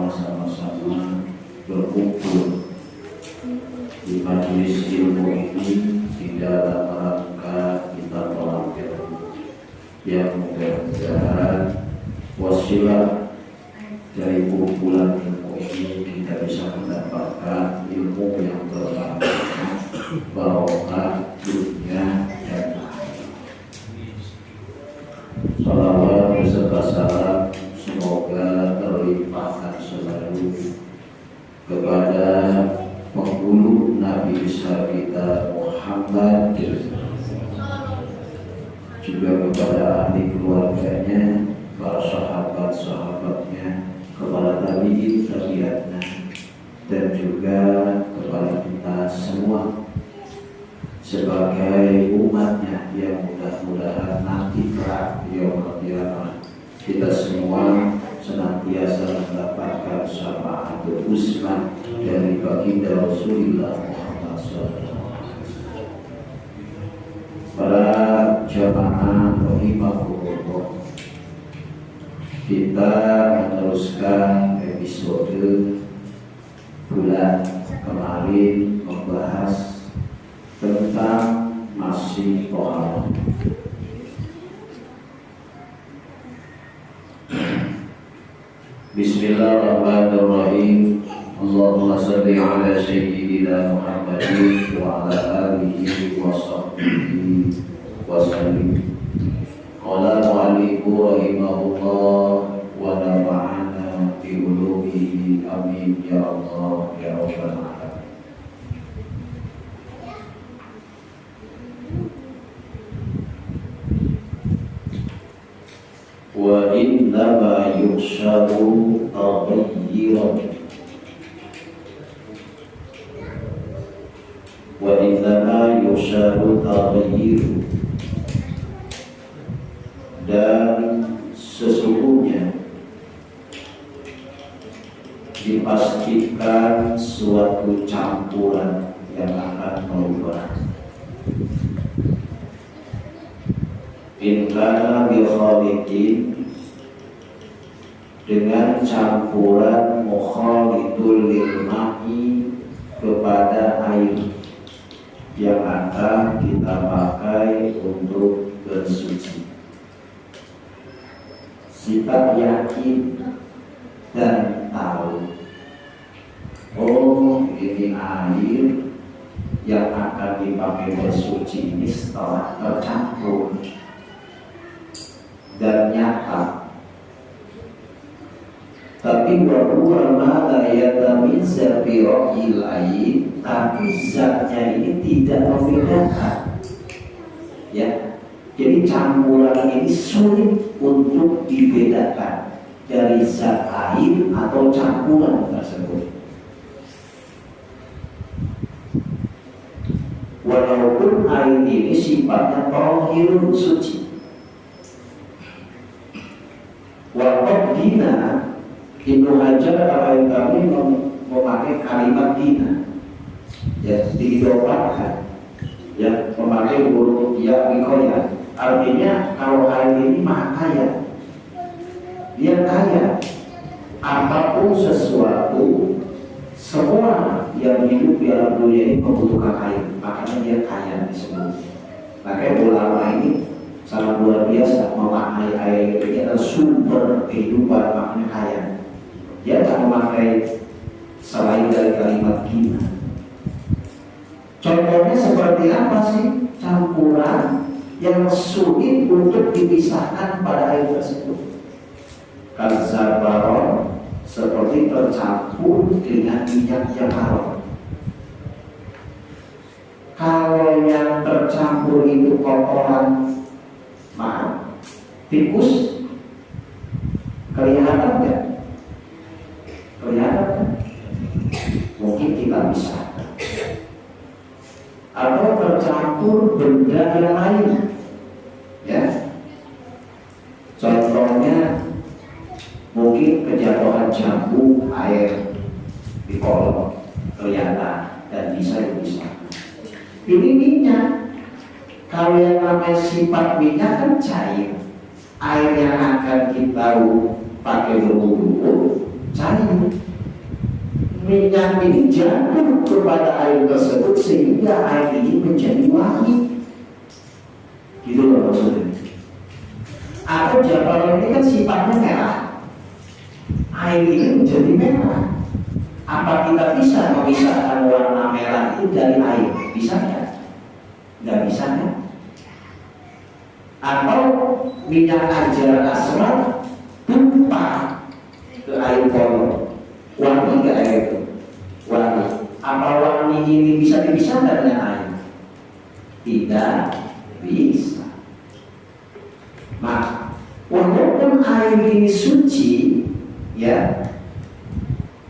bersama-sama berkumpul di majelis ilmu ini di dalam rangka kita belajar yang mudah-mudahan wasilah dari kumpulan ilmu ini kita bisa mendapatkan ilmu yang bermanfaat, barokah dunia dan akhirat. Salawat beserta salam semoga terlimpahkan selalu kepada penghulu Nabi besar kita Muhammad, juga kepada ahli keluarganya, para sahabat-sahabatnya, kepada tabi'in-tabi'atnya, dan juga kepada kita semua sebagai umatnya yang mudah-mudahan nanti kelak yaumul qiyamah kita semua senantiasa mendapatkan syafaatul uzma dari baginda Rasulullah Muhammad SAW. Para jamaah rahimakumullah, kita meneruskan episode bulan kemarin membahas tentang masih tohara. Bismillahirrahmanirrahim. Allahumma salli ala sayyidina Muhammadin wa ala alihi wa sahbihi wa sallim. Qala mu'allifu rahimahullah wa nafa'ana bi ulumihi amin ya Allah ya rabbal alamin. Wa innama yuksharu taghayyiran wa innama yuksharu taghayyiru, dan sesungguhnya dipastikan suatu campuran yang akan merubah. In kana bi khaliqin, dengan campuran mukhalidul lil ma'i, kepada air yang akan kita pakai untuk bersuci. Kita yakin dan tahu, oh ini air yang akan dipakai bersuci ini setelah tercampur dan nyata. Tapi bahwa mala yatamizza bi ra'il ain, tapi zatnya ini tidak membedakan. Ya, jadi campuran ini sulit untuk dibedakan dari zat air atau campuran tersebut. Walaupun air ini sifatnya tahirun, suci. Waqad dina, Ibnu Hajar al-Haytami memakai kalimat dina, ya, diidopatkan, ya, memakai huruf ya wikoya. Artinya kalau air ini maha kaya, dia kaya. Apapun sesuatu, semua yang hidup di alam dunia ini membutuhkan air, makanya dia kaya disebut. Makanya ulama ini sangat luar biasa memaknai air ini adalah sumber kehidupan, maknanya kaya. Dia tak memakai selain dari kalimat gina. Contohnya seperti apa sih campuran yang sulit untuk dipisahkan pada air tersebut? Kalzabaron, seperti tercampur dengan minyak yang haram. Kalau yang tercampur itu kotoran, maaf, tikus, kelihatan nggak? Kelihatan kan? Mungkin kita bisa. Atau tercampur benda yang lain, ya. Contohnya mungkin kejatuhan jambu air di kolong, kelihatan dan bisa. Ini minyak. Kalau yang namanya sifat minyak kan cair. Air yang akan kita pakai berwudu cair. minyak ini jatuh kepada air tersebut sehingga air ini menjadi wangi. Gitu loh maksudnya. Atau jabalan ini kan sifatnya merah, air ini menjadi merah. Apa kita bisa memisahkan warna merah itu dari air? Bisa nggak? Nggak bisa kan? Atau minyak ajar aswad tumpah ke air kotor, wangi ke air itu? Wangi. Apa wangi ini bisa dipisahkan dengan air? Tidak bisa. Nah, walaupun air ini suci, ya,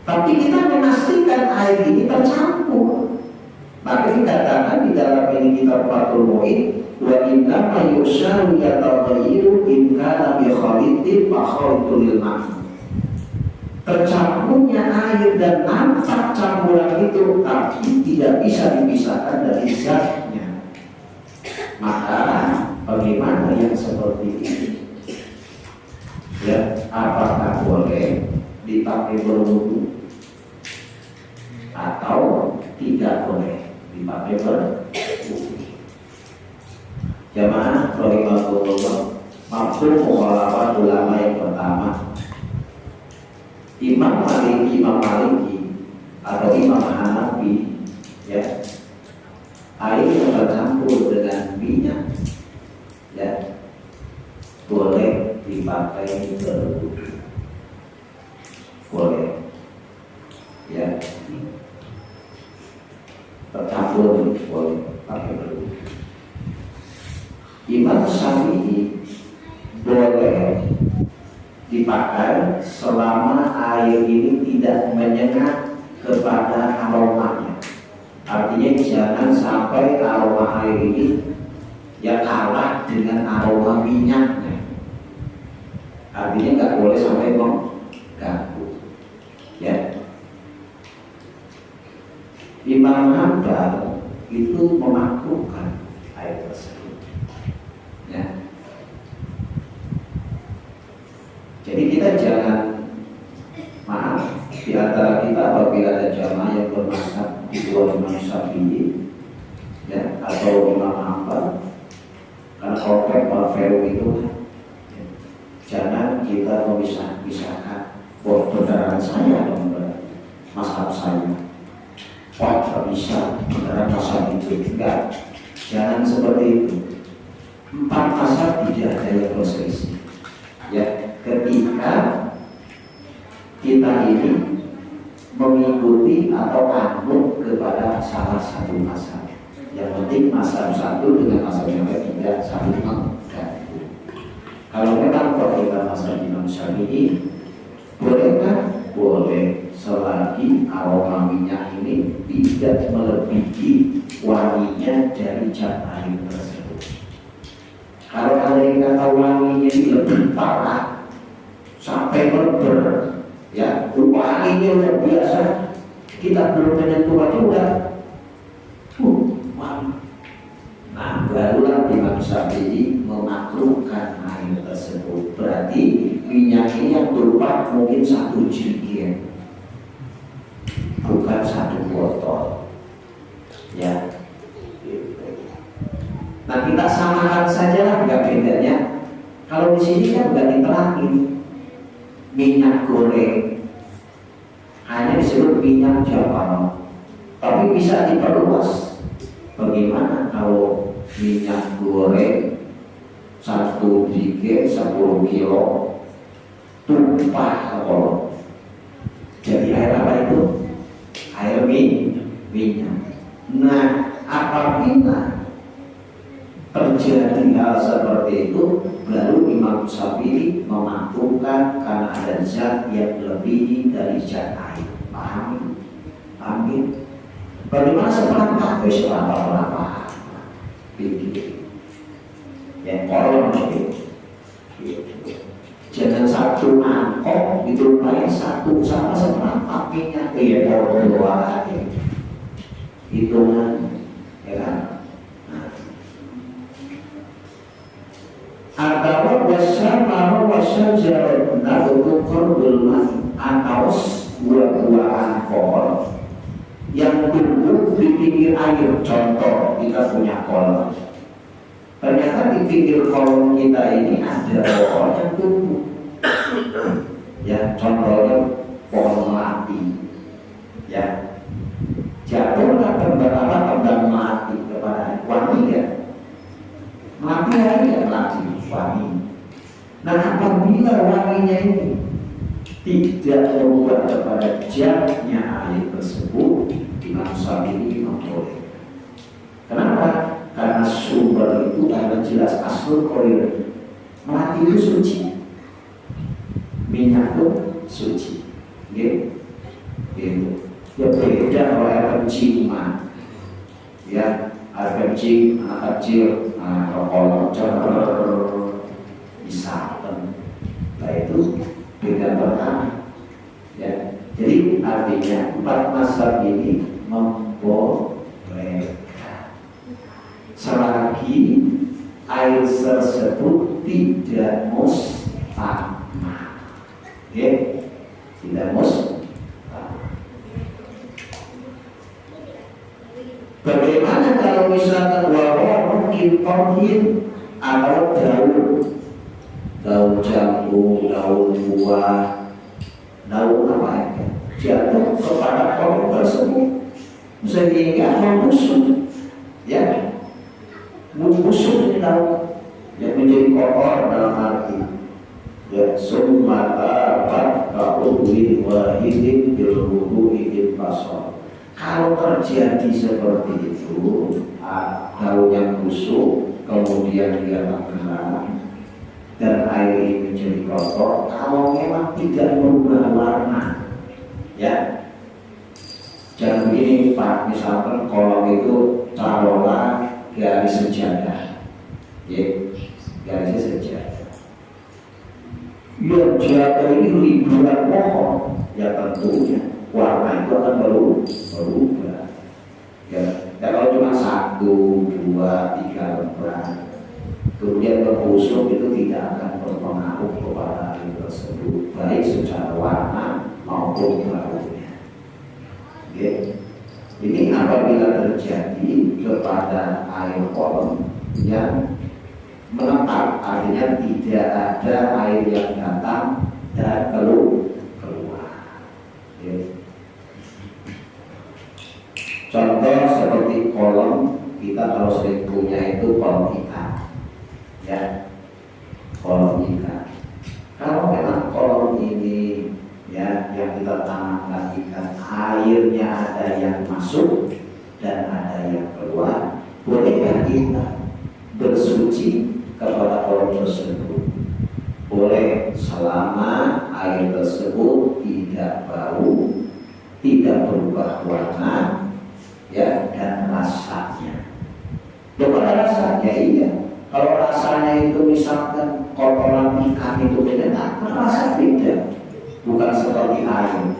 tapi kita memastikan air ini tercampur. Maka dikatakan di dalam ini kitab Fathul Mu'in, wa inna ma yusharu yataghayyiru in kana bi khalidin fa khalidul ma'i. Tercampurnya air dan nampak campuran itu tapi tidak bisa dipisahkan dari zatnya. Maka bagaimana yang seperti ini? Ya, apakah boleh dipakai berwudu atau tidak boleh dipakai berwudu? Jamaah rahimahullah, maksud mukhalafat ulama yang pertama, Imam Maliki atau Imam Hanafi, ya, air yang bercampur dengan minyak, ya, boleh dipakai berwudu, boleh, ya, tercampur boleh pakai berwudu. Imam Syafi'i boleh dipakai selama air ini tidak menyengat kepada aromanya. Artinya jangan sampai aroma air ini ya kalah dengan aroma minyaknya. Artinya nggak boleh sampai mengganggu. Ya. Imam Hambal itu memakruhkan air tersebut. Ya. Jadi kita jangan, maaf, di antara kita apabila ada jamaah yang bermazhab di luar Imam Syafi'i, ya, atau Imam Hambal, karena kalau Faru itu, ya, jangan kita memisahkan beneran saya dong, mazhab saya. Wah, tak bisa beneran mazhab itu, enggak. Jangan seperti itu. 4 mazhab tidak ada yang berselisih. Ya, ketika kita ini mengikuti atau anut kepada salah satu mazhab, yang penting mazhab satu dengan mazhab yang lain tidak saling mengganggu. Kalau memang perintah mazhab Imam Syafi'i, bolehkah? Boleh, selagi aroma minyak ini tidak melebihi wanginya dari zat air tersebut. Kalau ada yang kata wanginya ini lebih parah sampai melebar, ya, wanginya luar biasa, kita belum menyentuh aja udah wangi. Nah, barulah Imam Syafi'i memakruhkan air tersebut. Berarti minyak ini yang berupa mungkin 1 jerigen, bukan 1 botol, ya. Nah, kita samakan saja lah, nggak bedanya. Kalau di sini kan nggak diterangin minyak goreng, hanya disebut minyak jawar, tapi bisa diperluas. Bagaimana kalau minyak goreng 1 jerigen 10 kilo tumpah kalau jadi air apa itu? Air minyak. Nah, apabila terjadi hal seperti itu, baru Imam Syafi'i memakruhkan karena ada zat yang lebih dari zat air. Pahami? Pahami? Bagaimana seperangkat? Seperangkat yang kolom jangan 1 mangkok itu lumayan 1 sama seperangkat minyak ya kolom 2 aja hitungan, ya kan? Atau wasya jalan untuk korbulman atau buah-buahan pohon di pinggir air. Contoh, kita punya kolam. Ternyata di pinggir kolam kita ini ada pohon yang tumbuh. Ya, contohnya pohon melati. Ya, jatuhlah beberapa kembang melati kepada wangi ya. Melati hari ya melati wangi. Nah, apabila wanginya ini tidak berubah kepada jernih air tersebut, Imam Syafi'i membolehkan. Kenapa? Karena sumber itu adalah jelas aslul qorir. Melati itu suci, minyak itu suci. Gitu. Ya beda kalau air kencing mah. Ya, air kencing anak kecil, kalau bisa. Nah itu beda pertama. Ya, jadi artinya empat mazhab ini membolehkan selagi air tersebut tidak mustahmah. Oke, tidak mustahmah. Bagaimana kalau misalkan walau mungkin tohin atau daun jambu, daun buah, daun apa ya, jatuh kepada pohon tersebut sehingga membusuk, ya, membusuk daun yang menjadi kotor dalam arti ya summata faqa'udwi wahidin bilwudu'i bil basar. Kalau terjadi seperti itu, daun yang busuk kemudian dia menggerak dan air ini menjadi kotor, kalau memang tidak berubah warna, ya, jangan begini Pak, misalkan kolam itu taruhlah garis sejadah, ya, garisnya sejadah. Yang jatuh ini ribuan pohon, ya tentunya warna itu akan berubah. Ya, kalau cuma 1, 2, 3 lembar, kemudian membusuk itu tidak akan berpengaruh kepada air tersebut, baik secara warna maupun baunya. Okay. Ini apabila terjadi kepada air kolam yang menetap, artinya tidak ada air yang datang dan keluar. Okay. Contoh seperti kolam kita kalau sering punya itu kolam ikan. Ya, kolam ikan. Kalau memang kolam ini ya yang kita tanamkan ikan, airnya ada yang masuk dan ada yang keluar, bolehkah kita bersuci kepada kolam tersebut? Boleh selama air tersebut tidak bau, tidak berubah warna, ya, dan rasanya. Kepada rasanya iya. Kalau rasanya itu misalkan kotoran ikan itu beda, rasa beda, bukan seperti air,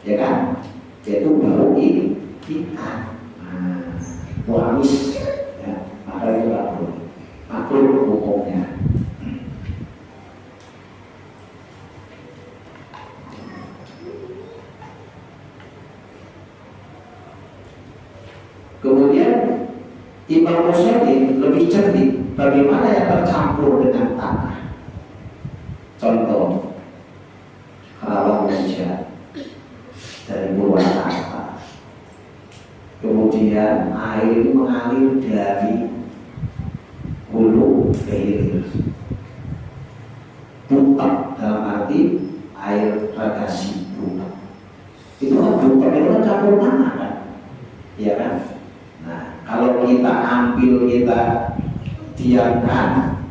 ya kan? Yaitu bau ikan, amis, ya, maka itu tak boleh. Makruh hukumnya. Kemudian Imam Ghazali lebih cerdik. Bagaimana yang tercampur dengan tanah? Contoh, kalau hujan dari Purwakarta, kemudian air itu mengalir dari hulu ke hilir, butak dalam arti air ragasi butak. Itu kan butak itu kan campur tanah kan, ya kan? Nah, kalau kita ambil kita diamkan,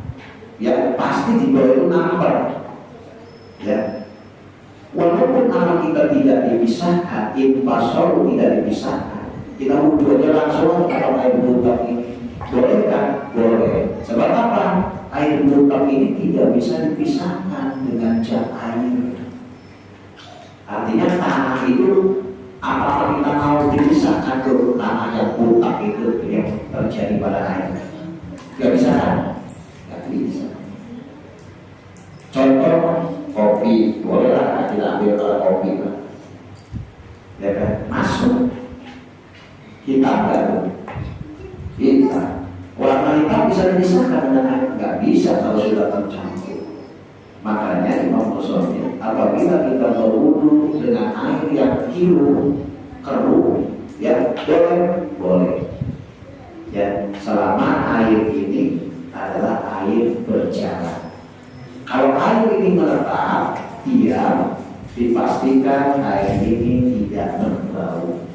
ya pasti di bawah itu nampak, ya. Walaupun nama kita tidak dipisahkan, infasol tidak dipisahkan, kita wudhunya langsung atau air butak ini, boleh kan? Boleh. Sebab apa? Air butak ini tidak bisa dipisahkan dengan cat air. Artinya tanah itu, apakah kita mau dipisahkan ke tanah yang butak itu yang terjadi pada air? Gak bisa kan? Gak bisa. Contoh kopi, bolehlah kita ambil kopi kan? Ya kan? Masuk. Hitam kan? Hitam. Warna hitam bisa dipisahkan dengan air? Nggak bisa kalau sudah tercampur. Makanya Imam Ghazali, apabila kita berwudu dengan air yang keruh, ya boleh. Ya, selama air ini adalah air berjalan. Kalau air ini menetap, dipastikan air ini tidak berbau.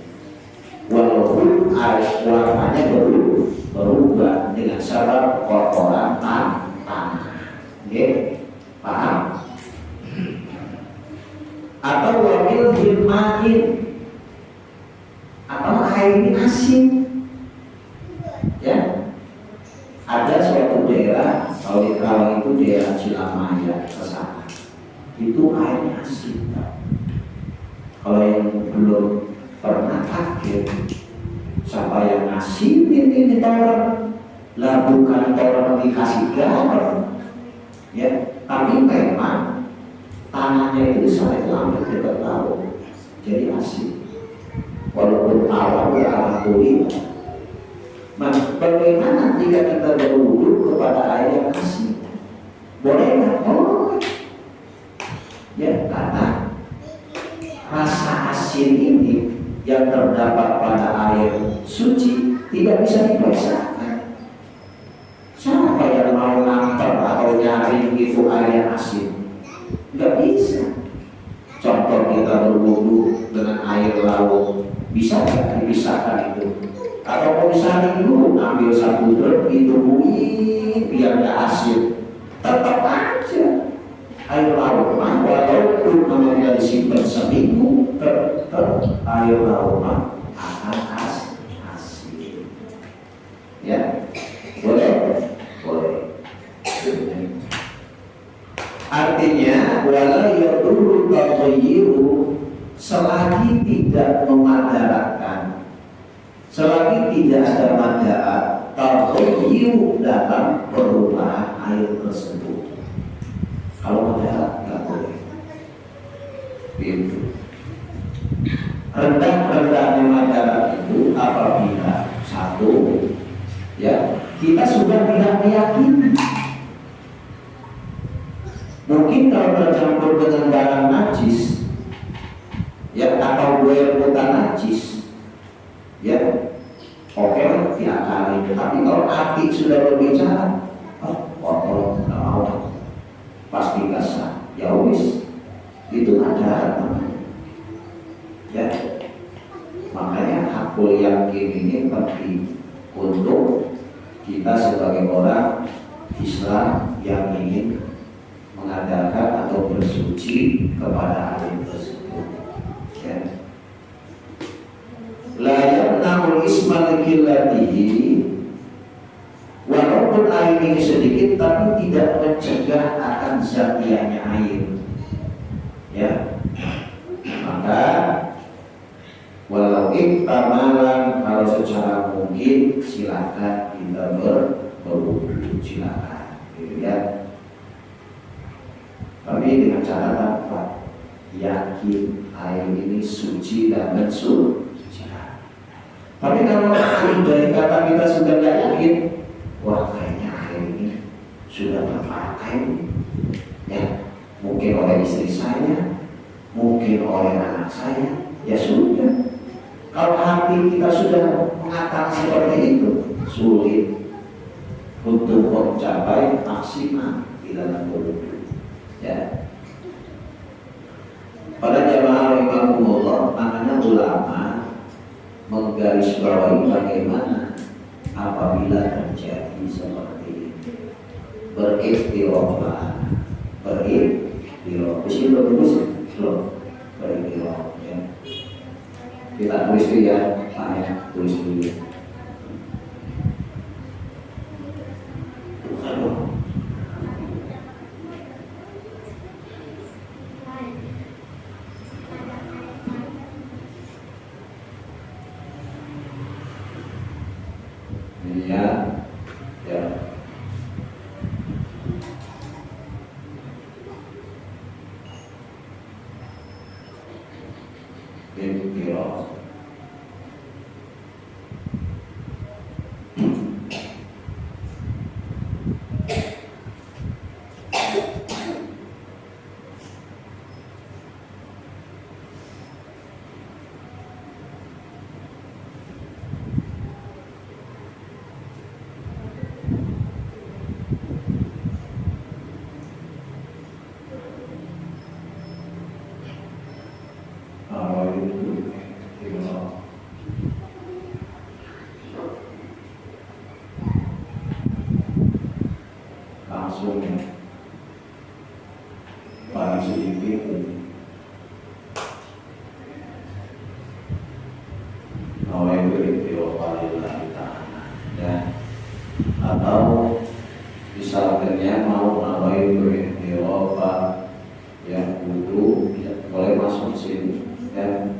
Walaupun air warnanya berubah dengan sebab kotoran tanah. Oke, paham? Atau wamil hilmain, atau air ini asin. Ya, ada suatu daerah, kalau itu daerah Cilamaya ke sana, itu airnya asin. Kalau yang belum pernah kaget, siapa yang asin ini toren, lah bukan toren dikasih garam, ya, tapi memang tanahnya itu sangat lama dekat laut, jadi asin. Walaupun awal ya alhamdulillah. Nah, bagaimana jika kita berwudu kepada air yang asin? Boleh nggak? Oh, ya, karena rasa asin ini yang terdapat pada air suci tidak bisa dipisahkan. Siapa yang mau nganter atau nyari itu air yang asin? Nggak bisa. Contoh kita berwudu dengan air laut, bisa nggak dipisahkan itu? Atau misalnya dulu ambil satu drop ditubuhin biar nggak asin, tetap aja air laut mah walaupun namanya disimpan seminggu, tetap air laut mah akan asin. Ya, boleh. Artinya wala yadurru taghayyiru, selagi tidak memadaratkan, selagi tidak ada madarat taghayyiru dalam perubahan air tersebut. Kalau madarat nggak boleh. Itu rendah-rendahnya madarat itu apabila satu, ya, kita sudah tidak meyakini. Mungkin kalau tercampur dengan barang najis, ya, atau buaya bukan najis, ya, oke lah diakali. Tapi kalau hati sudah berbicara, kotor, nggak mau, pasti nggak sah. Ya wis, itu ada namanya. Ya, makanya hakul yakin ini penting untuk kita sebagai orang Islam yang ingin mengadakan atau bersuci kepada air tersebut. Ya. La yamna'ul ismal qillatihi, walaupun air ini sedikit tapi tidak mencegah akan zatiahnya air. Ya. Maka walau iktamalan, kalau secara mungkin silakan kita berwudu, silakan, gitu ya. Tapi dengan cara apa? Yakin air ini suci dan mensuci. Tapi kalau dari kata kita sudah tidak yakin, wah kayaknya air ini sudah terpakai, ya, mungkin oleh istri saya, mungkin oleh anak saya, ya sudah. Kalau hati kita sudah mengatakan seperti itu, sulit untuk mencapai maksimal di dalam berwudu. Ya. Pada jamaah rahimahumullah, makanya ulama menggarisbawahi bagaimana apabila terjadi seperti ini. Berikhtiraflah, berikhtiraf. Mesti bagus, berikhtiraf. Ya. Kita tulis dulu ya, saya tulis dulu. nawaitu ikhtirofa lillahi ta'ala, ya. Atau misalnya mau nawaitu ikhtirofa yang wudhu, ya, boleh masuk sini, ya.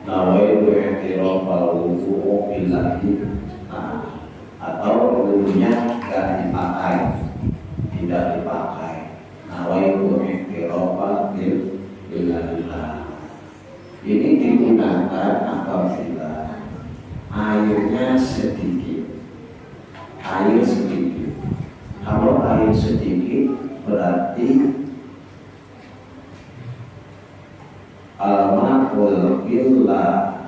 Nawaitu ikhtirofa wudhu billahi ta'ala, atau wudhunya tidak dipakai. Nawaitu ikhtirofa billahi ta'ala. Ini digunakan apabila airnya sedikit. Air sedikit. Kalau air sedikit berarti al-ma'ul billah,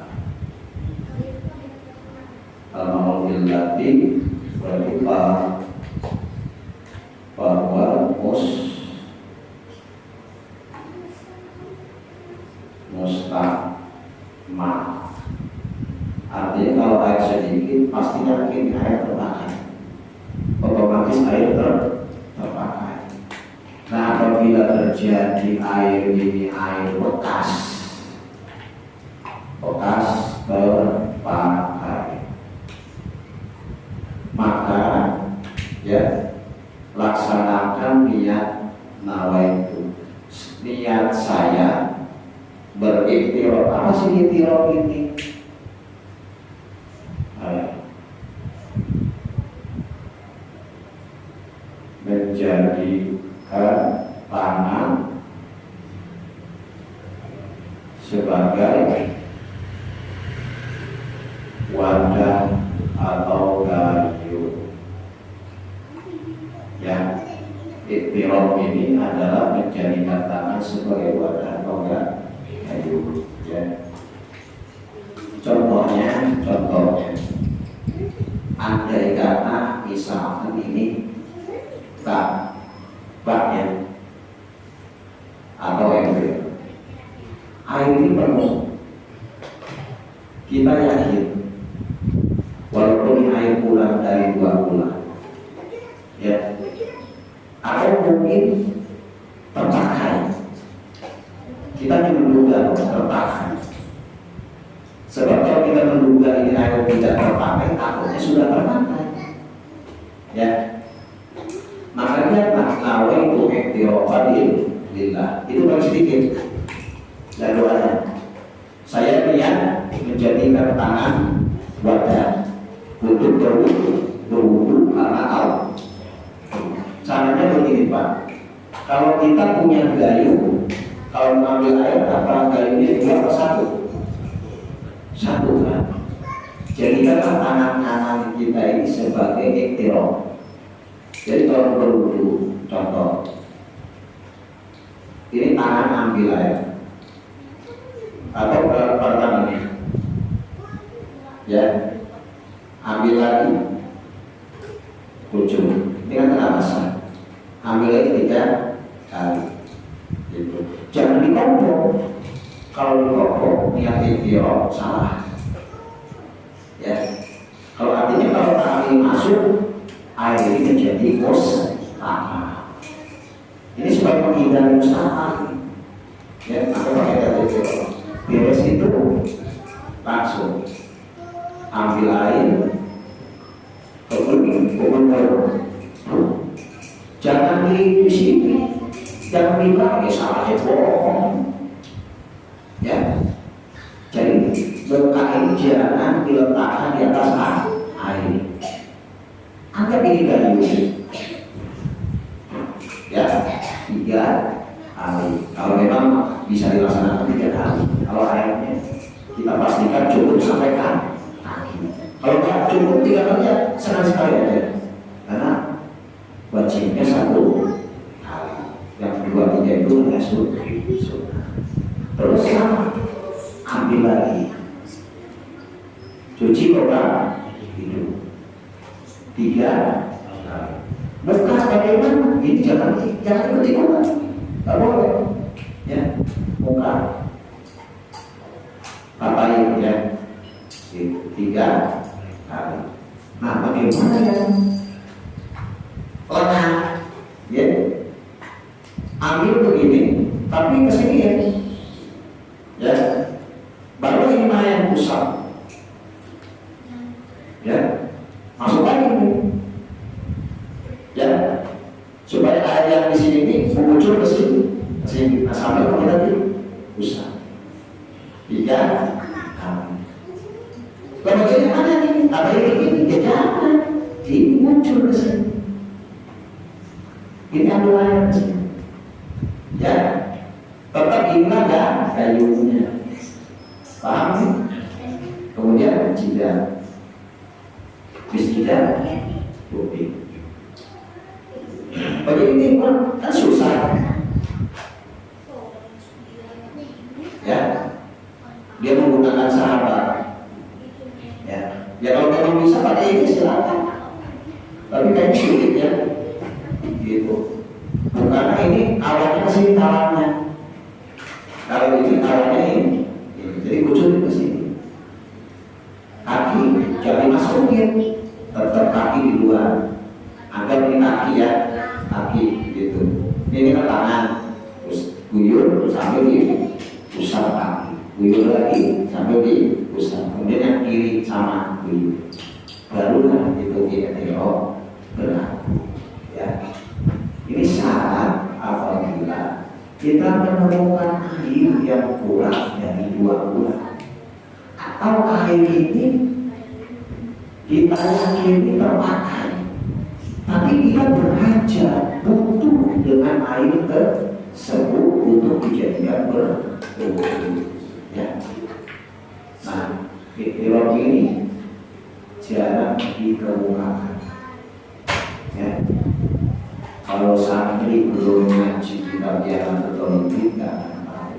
al-ma'ul billati berupa bahwa mustama. Artinya kalau air sedikit pasti yakin air terpakai, otomatis air terpakai. Nah, apabila terjadi air ini air bekas terpakai, maka ya laksanakan niat nawaitu, niat saya berikhtirof. Apa sih ikhtirof ini? Menjadikan tangan sebagai wadah atau kayu. Ya, ikhtirof ini adalah menjadikan tangan sebagai wadah atau kayu. Ya. Contohnya, andai kata misalkan ini bak ya, atau ember, air ini penuh. Kita yakin walaupun air kurang dari 2 bulan, ya, atau mungkin terpakai, kita menduga terpakai. Sebab kalau kita menduga ini air tidak terpakai, takutnya sudah terpakai, ya. Makanya nawaitu ikhtirofa lillah itu paling sedikit. Dan doanya, saya niat menjadikan tangan wadah untuk berwudu karena Allah. Caranya begini Pak, kalau kita punya gayung, kalau mengambil air apa gayungnya 2 per 1 kan. Jadikanlah tangan kanan kita ini sebagai ikhtirof. Jadi kalau berwudu, contoh, ini tangan ambil air atau pertama ini, ya, ambil lagi ujung, ini kan kena basah, ambil lagi 3 kali, gitu. Jangan dikopok. Kalau dikopok niat ikhtirof salah, ya. Kalau artinya kalau tangan masuk, air ini menjadi mustahil. Ini supaya menghindari mustahil, ya. Maka pakai kata beres itu langsung ambil air, jangan di sini, jangan di belakang, salahnya bohong, ya. Jadi bekal ini jangan diletakkan di atas air. Anggap ini gayung, ya, 3 kali. Kalau memang bisa dilaksanakan 3 kali. Kalau airnya kita pastikan cukup sampai kaki. Kalau nggak cukup 3 kali, ya sekali aja. Karena wajibnya 1 kali. Yang 2, 3 itu hanya sunnah. Terus ambil lagi, cuci orang hidup 3 kali. Bekas bagaimana? Ini jangan ikut-ikutan, nggak boleh, ya. Muka apa ya? 3 kali. Nah, bagaimana yang lengah, ya? Ambil begini, tapi kesini ya, baru ini mana yang pusat, ya, masuk lagi nih, ya, supaya air yang di sini ini mengucur ke sini, nah sampai kemudian di pusat, tiga, kalau bagaimana nih, apa ini, ya jangan, ini muncul ke sini, ini ambil air ke sini. Ya, tetap inilah kayunya, paham sih? Kemudian jidat, jidat, kuping. Bagi ini kan susah, ya. Dia menggunakan sahabat, ya. Ya kalau memang bisa pakai ini silakan, tapi kayaknya sulit ya, gitu. Karena ini awalnya sih talannya. Kalau ini awalnya ini, jadi kucur ke sini. Kaki jangan masukin, tetap kaki di luar. Anggap ini kaki ya, kaki gitu. Ini kan tangan, terus guyur sambil di pusat kaki, guyur lagi sambil di pusat. Kemudian yang kiri sama guyur. Barulah itu GTO berlaku. Ya. Ini syarat apabila kita menemukan air yang kurang dari 2 bulan, atau air ini kita yakini terpakai, tapi kita berhajat butuh dengan air tersebut untuk dijadikan berwudu. Ya. Nah, ikhtilaf ini jarang dikemukakan. Ya. Kalau santri belum ngaji kitab yang betul tidak akan tahu,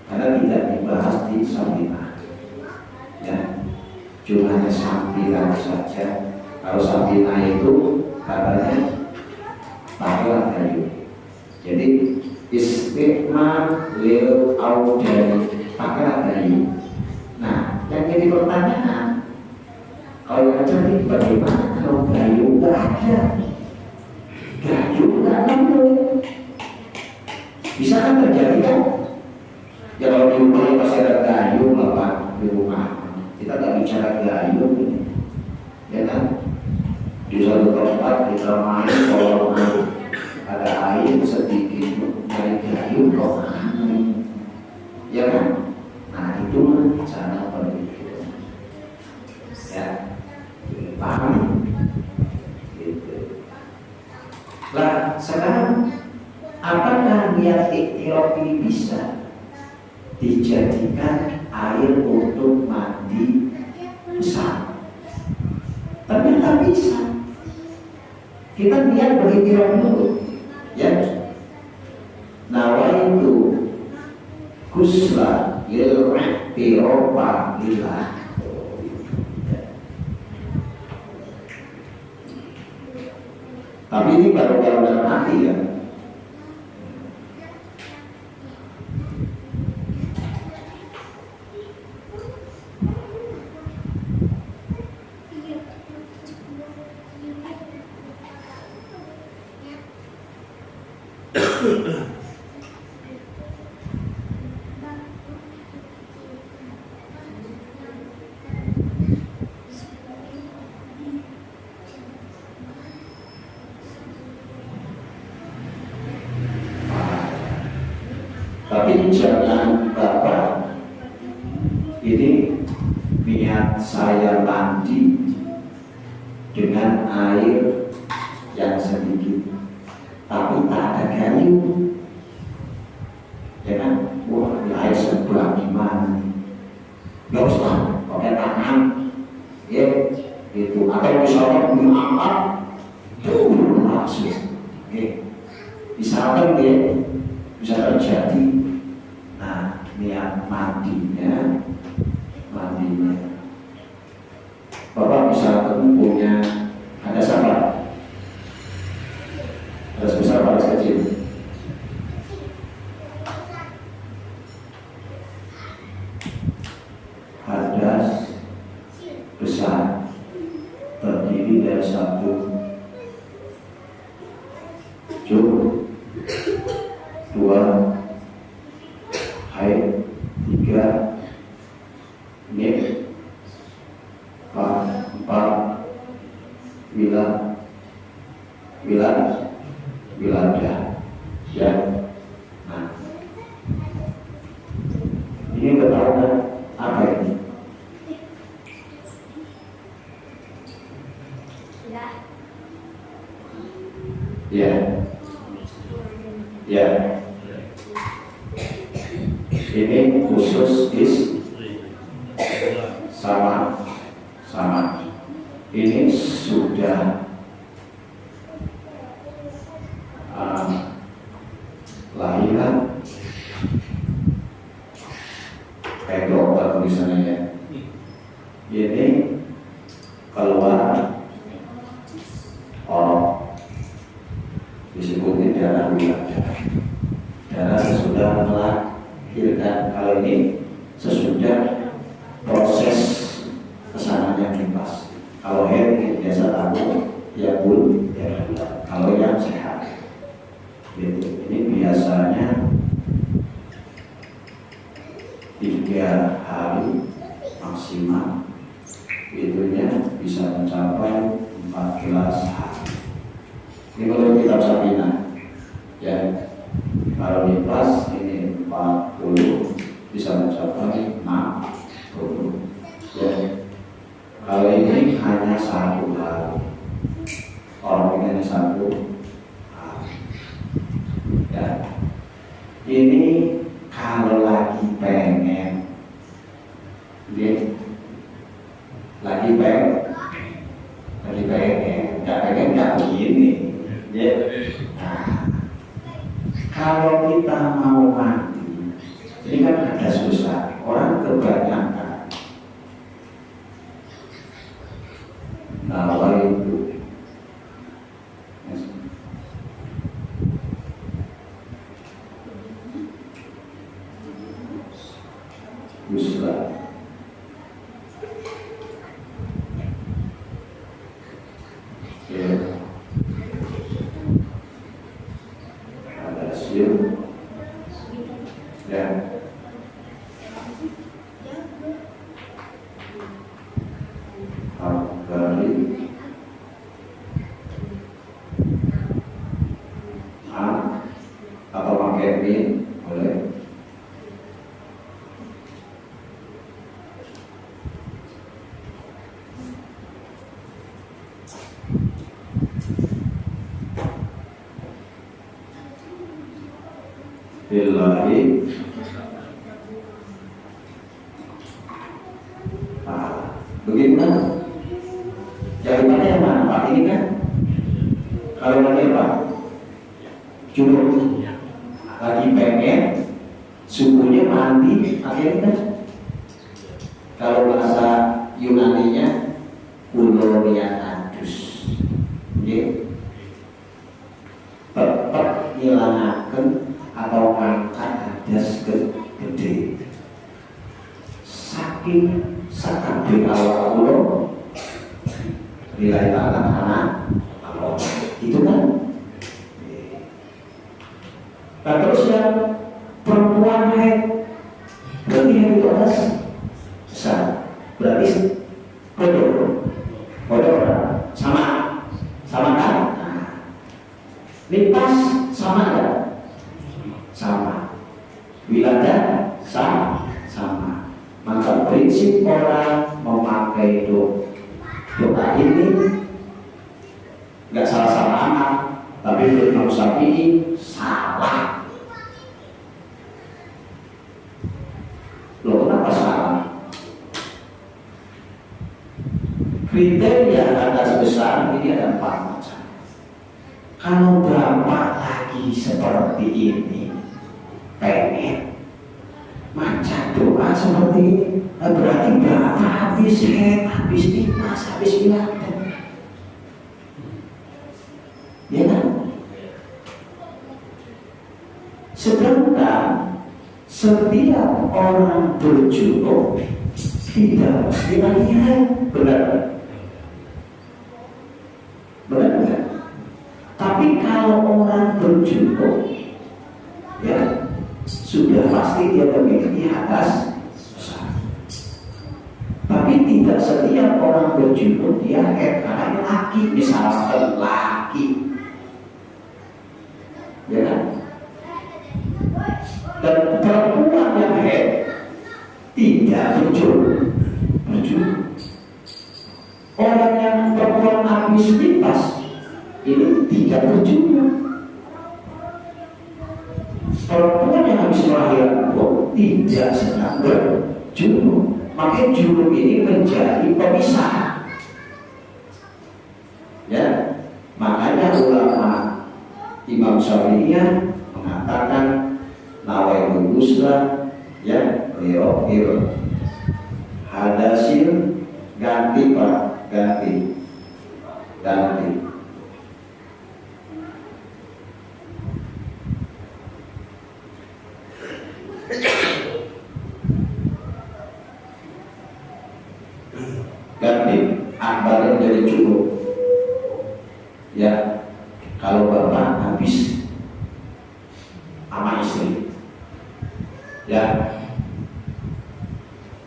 karena tidak dibahas di Sabina. Ya, cuma hanya sambilan saja. Kalau Sabina itu katanya pakailah kayu. Jadi istiqmal lil audani, pakailah kayu. Nah, yang jadi pertanyaan, kalau yang jadi bagaimana kalau kayu nggak ada? Gayu nggak nemu, bisa kan terjadi kan? Ya kalau di rumah pasti ada gayu apa di rumah. Kita nggak bicara gayu, ya kan? Di suatu tempat kita main kalau ada air sedikit dari gayu kok main, ya kan? Nah itu cara berpikir, ya paham? Lah sekarang apakah niat ikhtilaf ini bisa dijadikan air untuk mandi besar? Ternyata bisa. Kita niat berikhtilaf dulu, ya. Nawaitu kusla lil ihtirofa lillah. Tapi ini baru dalam hati ya. Tapi jangan Bapak ini niat saya mandi dengan air yang sedikit, tapi tak ada kayu, ya kan? Wah, ini air sebelah gimana nih? Gak usah pakai tangan, ya itu. Atau misalnya diangkat, tuh langsung, ya. Misalkan dia bisa terjadi. Nah, niat mandinya, Bapak bisa punya ada siapa? Ada besar, ada kecil. Hadas besar, hari Sabtu, Jum, 2, Haid, 3, Nif, 4, Wiladah, ya. Nah, ini bertanya apa ini? Ya, ya. Ini khusus sama. Ini sudah lahiran kayak dokter tulisannya ya. Ini keluar disebutnya darah wilayah, darah sesudah melahirkan. Kalau ini sesudah proses kesananya nifas. Kalau haid biasa tahu ya bul, ya bulan. Kalau yang sehat, gitu. Ini biasanya 3 hari maksimal, itunya bisa mencapai 14 hari. Ini menurut kitab Sabina, ya. Kalau nifas ini 40, bisa mencapai 60, ya. Kalau ini hanya 1 hari, orang ini hanya 1 hari, ya. Ini kalau lagi pengen, lagi pengen, nggak begini, ya. Nah, kalau kita mau mandi, ini kan ada susah, orang kebanyakan. Nah, itu Guslah. Ya. Ada siul. Ya. Atau pakai min boleh. Billahi bagaimana? Jawabannya yang mana Pak? Ini kan kalau lagi apa? Cukup lagi pengen subuhnya mandi akhirnya kan, kalau bahasa Yunaninya ulonianadus, tetap ngilangaken atau ngangkat hadas gede saking sakabeh awak kula nilai tanah Allah itu kan. Nah, terus yang perempuan haid berarti haid itu atas besar, berarti bodoh sama kan? Nah, nifas sama enggak? Sama. Wiladah sama. Maka prinsip orang memakai doa ini nggak salah-salah amat, tapi menurut Imam Syafi'i salah. Loh, kenapa salah? Kriteria atas besar ini ada 4 macam. Kalau bapak lagi seperti ini pengen maca doa seperti ini, berarti bapak habis haid, habis nifas, habis wiladah, ya kan? Sedangkan setiap orang berjuluk tidak mesti lagi haid, benar? orang berjunub, ya sudah pasti dia memiliki hadas besar. Tapi tidak setiap orang berjunub dia haid karena laki, misalkan laki, ya kan? Dan perempuan yang haid tidak berjunub. Orang yang perempuan habis nifas ini tidak berjunub. Perempuan yang habis melahirkan pun tidak sedang berjunub. Makanya junub ini menjadi pemisah. Ya, makanya ulama Imam Syafi'iyah mengatakan nawaitul ghusla, ya beliau hadasil ganti pak, ganti. Ganti akbarnya menjadi cukup. Ya, kalau bapak habis sama istri, ya.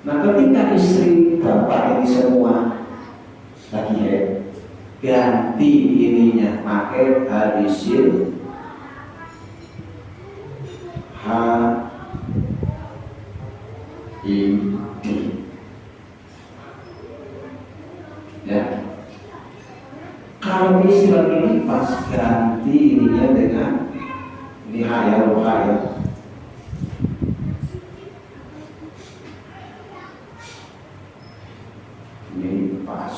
Nah, ketika istri bapak ini semua lagi haid, ganti ininya pakai hadisil ini, ya. Kalau istilah ini pas ganti ininya dengan nihaya rohaya, ini pas.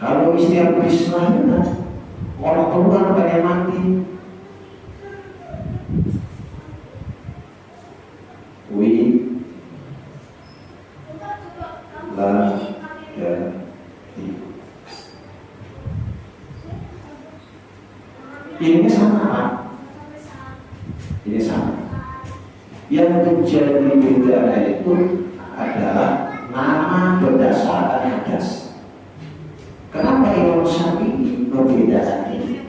Kalau istilah bismillah, orang keluar pengen mati, ini sama Pak. Ini sama. Yang menjadi bedanya itu adalah nama berdasarkan hadas. Kenapa Imam Syafi'i membedakan ini?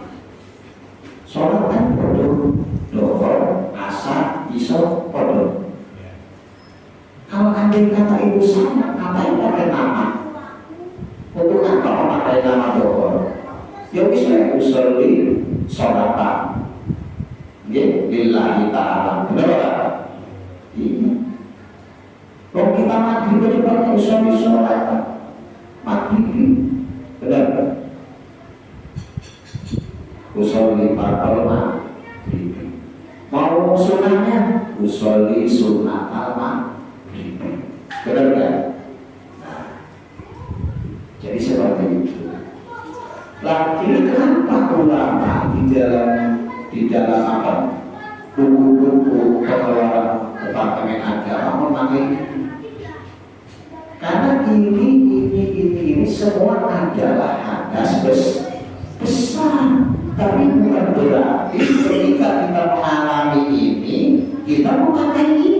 Sholat kan bodoh, dohor, asar, isya, bodoh. Kalau andai kata itu sama, ngapain pakai nama? Untuk apa memakai nama dohor? Ya bisa usulli sholatan, lillahi ta'ala. Benar tak? Iya. Kalau kita maghrib aja pakai usulli sholatan, maghrib, benar? Usulli fardhu maghrib. Mau sunahnya usulli sunnatal maghrib. Benar kan? Nah, jadi seperti itu. Nah, ini kenapa ulama di dalam apa buku-buku pengeluaran departemen agama memakai ini? Karena ini semua adalah hadas besar, tapi bukan berarti ketika kita mengalami ini kita memakai ini.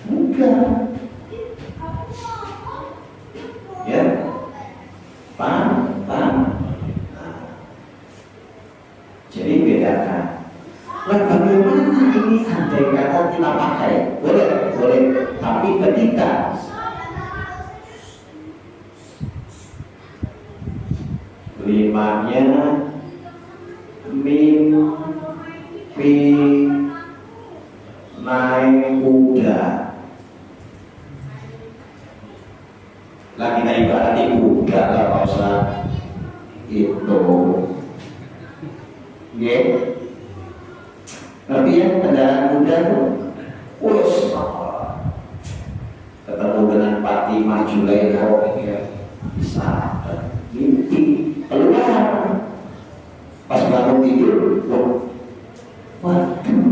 Enggak. Ya. Paham? Jadi bedakan. Nah, bagaimana ini andai kata kita pakai? Boleh. Tapi ketika limanya mimpi naik kuda. Lah kita ibarat kuda lah, kalau usah itu, ya. Tapi yang kendaraan kuda tuh, ketemu dengan Fatimah Julaikha, ya bisa mimpi keluar. Pas bangun tidur, waduh,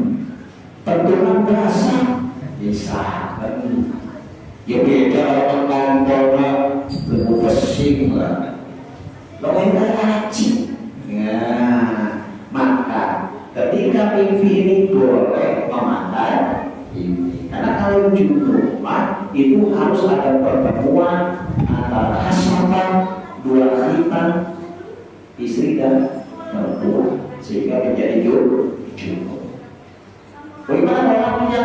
pentungan basah, bisa. Ya beda orang ngomongnya lebih pesing lah, lebih ngaji. Ya, maka ketika mimpi ini boleh memakai ini, karena kalau junub itu harus ada pertemuan antara hasatan dua khitan istri dan mertua sehingga menjadi junub. Bagaimana orangnya?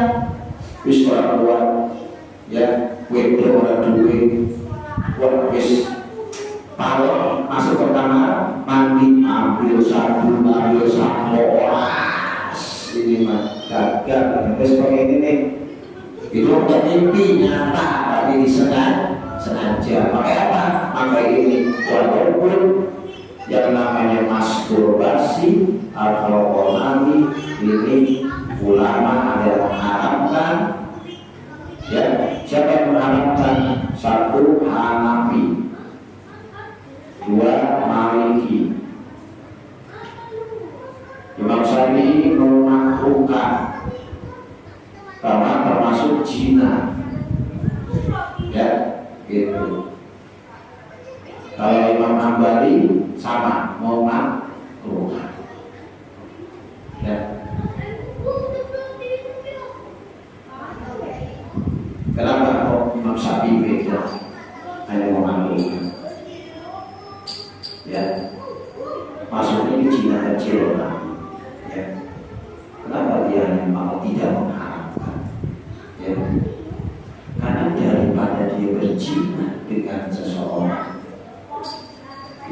Wis orang tua ya, wede orang duwe, wis kalau masuk ke kamar mandi ambil sabun ambil sampo ini mah gagal. Terus seperti ini nih itu bukan mimpi nyata tapi sengaja. Pakai apa? Pakai ini walaupun yang namanya masturbasi atau onani ini ulama ada yang mengharamkan ya. Siapa yang mengharamkan? Satu, Hanafi, dua, Maliki. Imam Syafi'i memakruhkan karena termasuk zina ya gitu. Kalau Imam Hambali sama mau makruhkan ya. Kenapa kok Imam Syafi'i beda hanya mau makruhkan ya? Maksudnya ini zina kecil lah ya. Kenapa dia hanya mau tidak mengharapkan ya? Karena daripada dia berzina dengan seseorang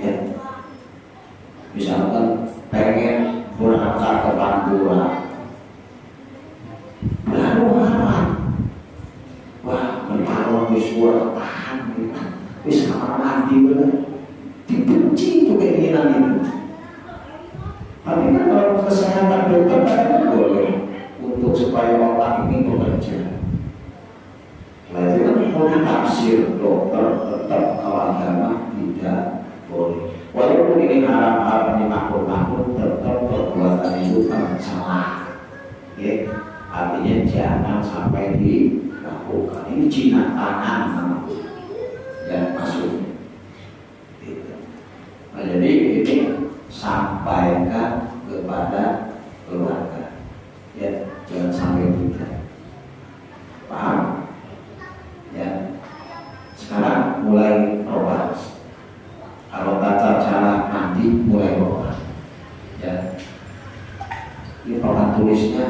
ya, misalkan pengen berangkat ke Pantura baru haram, wah berparuh wis kuat tahan wis kamar mandi bener, dibenci itu keinginan itu. Tapi kan kalau kesehatan dokter kan boleh untuk supaya otak ini bekerja. Nah itu kan mau ditafsir dokter tetap kalau agama tidak boleh. Walaupun ini haram-haram ini makhluk-makhluk tetap perbuatan itu kan salah. Ya, artinya jangan sampai dilakukan. Ini zina tangan namanya. Ya maksudnya. Gitu. Nah, jadi ini sampaikan kepada keluarga ya, jangan sampai tidak paham ya. Sekarang mulai roba, kalau tata cara mandi mulai roba ya. Ini papan tulisnya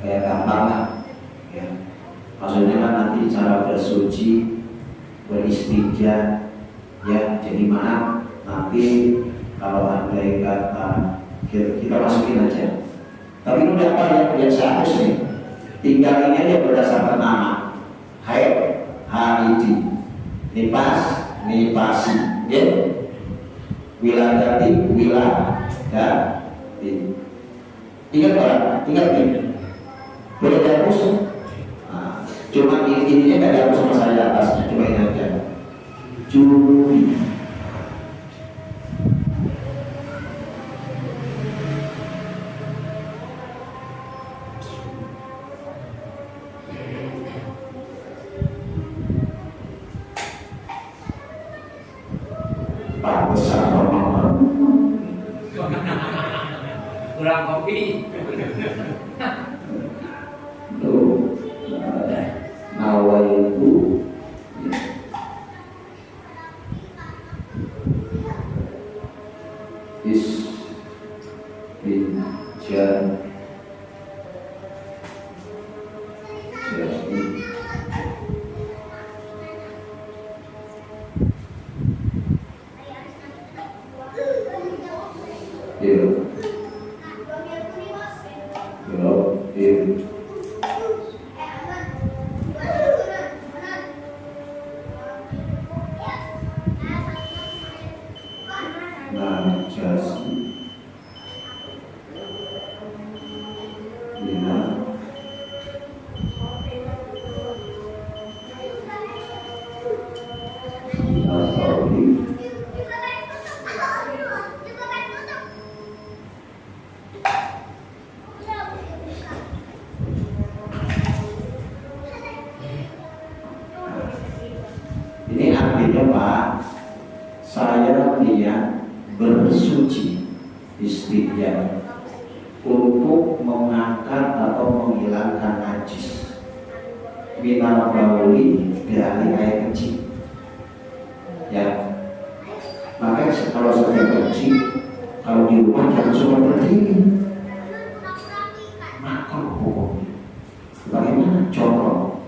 kayak gampang lah ya. Maksudnya kan nanti cara bersuci beristinja ya, jadi maaf nanti kalau ada yang kata kita masukin aja. Tapi ini udah apa ya, biasa harus nih. Tinggal ini aja berdasarkan nama. Haid, haidi, nifas, nifasi, ya. Wiladati, wilada. Ingat orang, ingat nih. Boleh dihapus? Nah, cuma ininya nggak dihapus sama saya atasnya, cuma ini aja. Juli. Pak besar kurang kopi. Tuh, nawaitu istinja ini artinya Pak, saya niat bersuci istinja untuk mengangkat atau menghilangkan najis minal bauli dari air kecil. kalau sedang kencing, kalau di rumah jangan suka berdiri. Makruh hukumnya. Bagaimana? Contoh,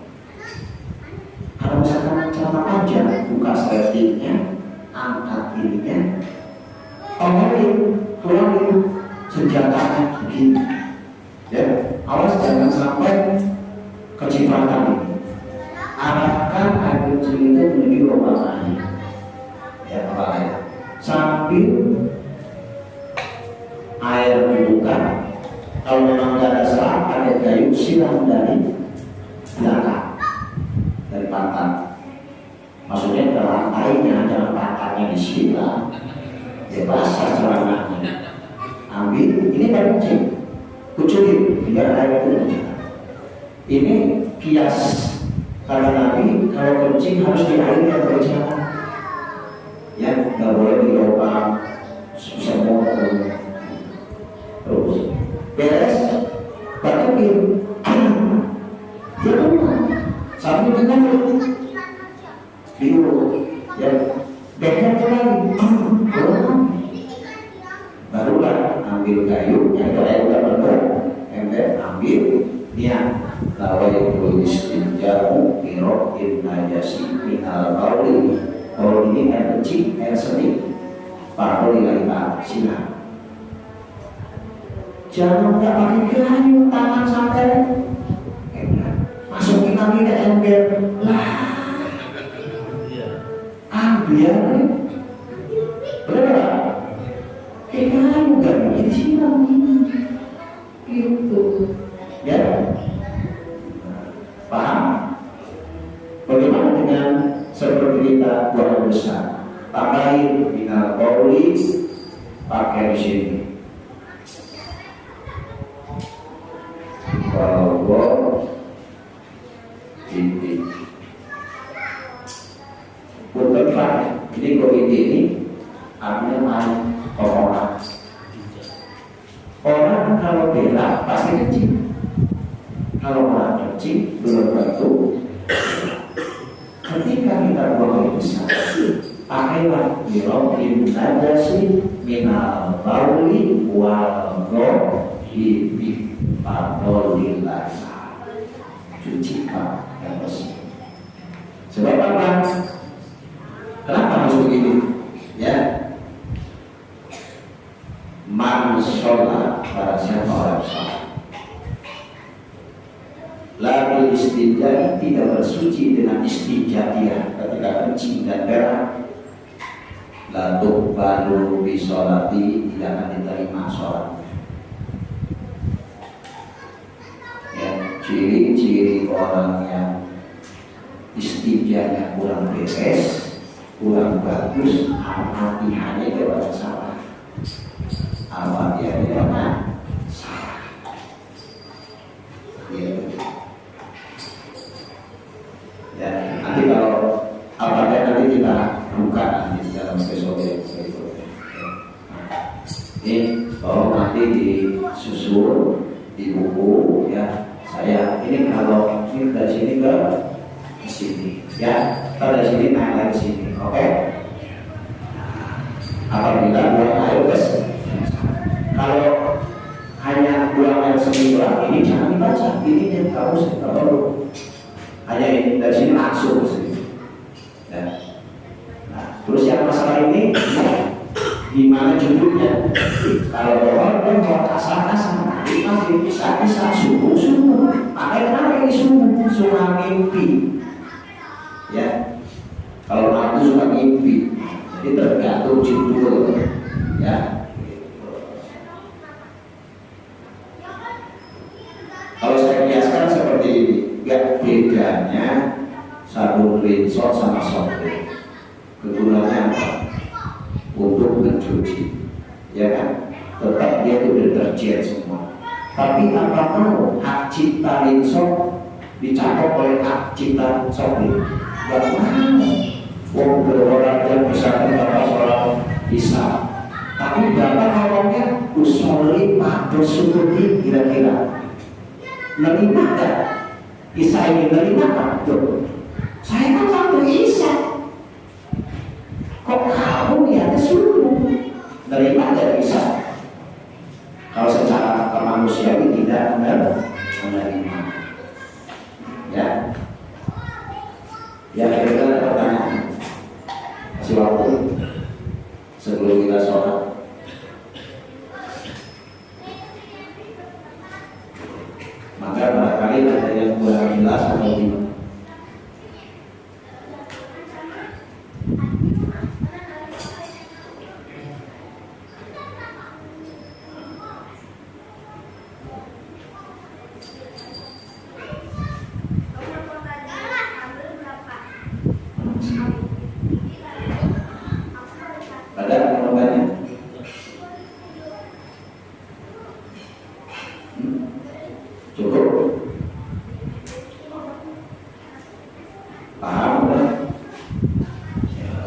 kalau misalkan celana panjang, buka sletingnya, angkat ininya, keluarin senjatanya begini. Ya, awas jangan sampai kecipratan ini. Arahkan air kecil itu menuju lubang air. Ya, ya. Sambil air dibuka, kalau memang tidak ada serat, ada kayu, siram dari belakang, dari pantat. Maksudnya ke lantainya, jangan pantatnya disiram. Ya basah celananya. Ambil, ini baru kencing, kucurin biar air itu mencair. Ini kias karena Nabi kalau kencing harus di air yang berjalan. Ya, nggak boleh di lubang semua terus. Beres, batuin. Dia rumah sambil dengan biru, ya, beknya lagi. Barulah ambil kayu, yang itu air udah penuh, ember ambil, niat lawai istinjamu birokin najasi minal bauli. Kalau ini air kecil, air seni, paroli lagi sinar. Jangan nggak pakai kayu, tangan sampai masukin lagi ke ember lah. Biar bener nggak? Kayu kan ini siram gitu, ya. Paham? Bagaimana dengan seperti kita buang besar? Tambahin minal bauli, pakai di sini. Kalau ini bukan Pak, ini COVID ini artinya orang kalau berak pasti kecil. Kalau orang kecil belum tentu. Ketika kita buang air besar, pakailah birokin najasi minal bauli wal rohi bipadolillah. Cucikan yang bersih. Sebab apa? Kenapa harus begitu? Ya, man sholat, para siapa orang sholat, lalu istinja, tidak bersuci dengan istinja dia ketika kencing dan berak, lalu baru bisolati, tidak akan diterima sholatnya. Ya, ciri-ciri orang yang istinjanya kurang beres, kurang bagus, hati-hati itu pada salah. Apa dia bilangnya salah. Ya, nanti kalau apakah nanti kita buka nanti dalam episode berikutnya. Ini kalau nanti disusul di buku ya saya ini kalau ini dari sini ke sini ya, dari sini naik lagi sini, oke? Apabila buang air bes, kalau hanya buang air seminggu ini jangan dibaca, ini yang kamu tidak perlu. Hanya ini dari sini langsung ke sini. Ya. Nah, terus yang masalah ini gimana judulnya? Kalau orang mau kasar-kasar, kita bisa subuh-subuh. Makanya kenapa ini subuh? Suka mimpi. Ya, kalau aku suka mimpi, jadi tergantung judul, ya. Kalau saya biaskan seperti ini, gak bedanya sabun rinso sama software. Kegunaannya apa? Untuk mencuci, ya kan? Tetap dia itu deterjen semua. Tapi apakah hak cipta rinso dicakup oleh hak cipta software? Gak mau. Wong berorang yang misalkan Bapak seorang Isa, tapi Bapak ngomongnya usoli pada sukuti kira-kira nerima gak? Isa ini nerima gak? Saya kan satu Isa. Kok kamu ya suruh? Nerima tidak bisa. Kalau secara kemanusiaan tidak menerima. Ya. Ya, kira-kira ada pertanyaan. Masih waktu sebelum kita sholat. Maka barangkali ada yang kurang jelas atau gimana. Ada jawabannya? Cukup? Paham kan? Ya.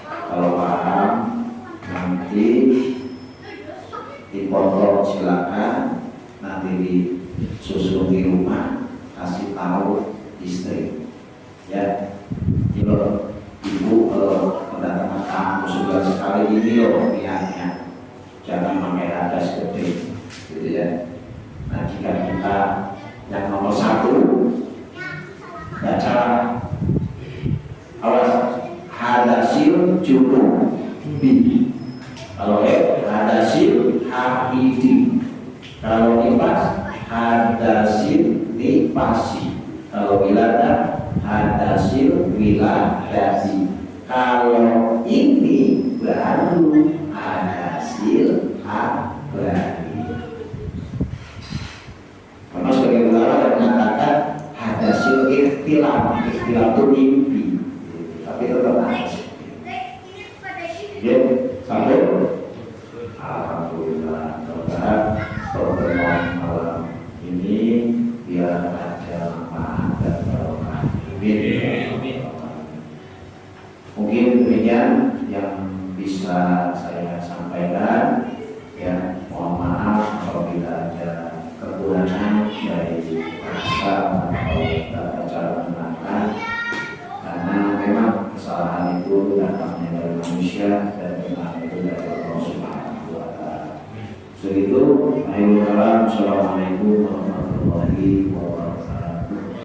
Kalau paham, nanti dipotong silakan, nanti disusun di rumah, kasih tahu istri. Ya, ini loh, ibu kedatangan tamu sudah sekali ini loh niatnya, jangan pakai adas gede, gitu ya. Nah, jika kita yang nomor satu baca awas hadasil juru bi, kalau hadasil hafidi, kalau nipas hadasil nipasi, kalau wilada hadasil wiladasi, kalau ini baru hadasil abadi. Karena sebagai ulama yang mengatakan hadasil ikhtilaf itu mimpi, tapi tetap hadas. Ya, sampai alhamdulillah. Mudah-mudahan pertemuan malam ini biar ada manfaat dan barokah. Mungkin demikian yang bisa saya sampaikan. Ya, mohon maaf apabila ada kekurangan dari bahasa atau tata cara menerangkan, karena memang kesalahan itu datangnya dari manusia dan benar itu dari Allah Subhanahu wa Ta'ala. Segitu, assalamualaikum warahmatullahi wabarakatuh.